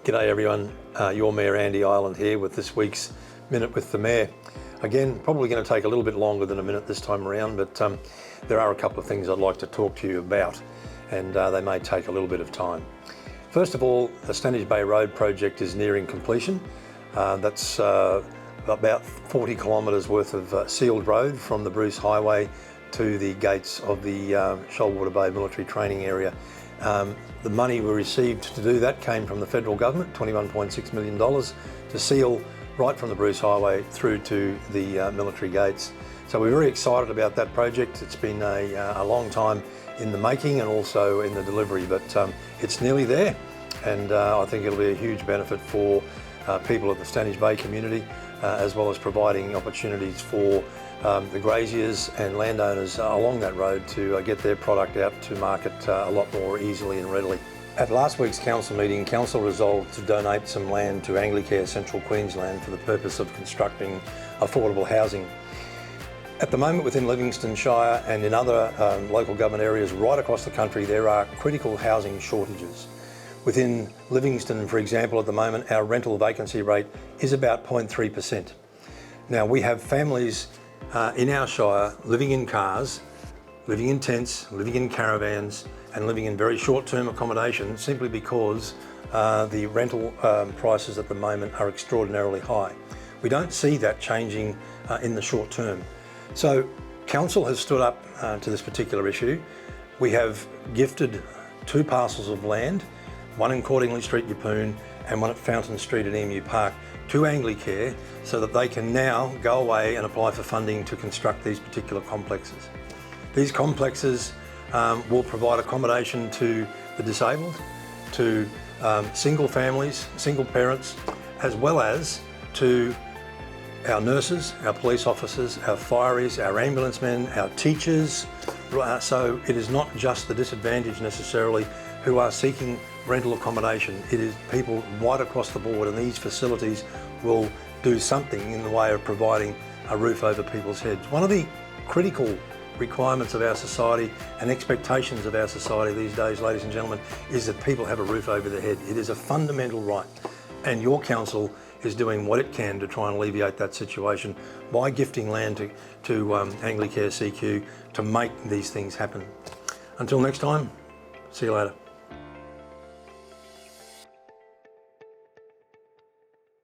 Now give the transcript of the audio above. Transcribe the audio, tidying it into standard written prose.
G'day everyone, your Mayor Andy Ireland here with this week's Minute with the Mayor. Again, probably going to take a little bit longer than a minute this time around, but there are a couple of things I'd like to talk to you about, and they may take a little bit of time. First of all, the Stanage Bay Road project is nearing completion. That's about 40 kilometres worth of sealed road from the Bruce Highway to the gates of the Shoalwater Bay military training area. The money we received to do that came from the federal government, $21.6 million, to seal right from the Bruce Highway through to the military gates. So we're very excited about that project. It's been a long time in the making and also in the delivery, but it's nearly there, and I think it'll be a huge benefit for people of the Stanage Bay community, as well as providing opportunities for the graziers and landowners along that road to get their product out to market a lot more easily and readily. At last week's council meeting, council resolved to donate some land to Anglicare Central Queensland for the purpose of constructing affordable housing. At the moment within Livingstone Shire and in other local government areas right across the country, there are critical housing shortages. Within Livingstone, for example, at the moment, our rental vacancy rate is about 0.3%. Now, we have families in our Shire living in cars, living in tents, living in caravans, and living in very short-term accommodation simply because the rental prices at the moment are extraordinarily high. We don't see that changing in the short term. So council has stood up to this particular issue. We have gifted 2 parcels of land, one in Cordingley Street, Yeppoon, and one at Fountain Street at Emu Park, to Anglicare, so that they can now go away and apply for funding to construct these particular complexes. These complexes will provide accommodation to the disabled, to single families, single parents, as well as to our nurses, our police officers, our fireys, our ambulance men, our teachers. So it is not just the disadvantaged necessarily who are seeking rental accommodation. It is people right across the board, and these facilities will do something in the way of providing a roof over people's heads. One of the critical requirements of our society and expectations of our society these days, ladies and gentlemen, is that people have a roof over their head. It is a fundamental right, and your council is doing what it can to try and alleviate that situation by gifting land to Anglicare CQ to make these things happen. Until next time, see you later.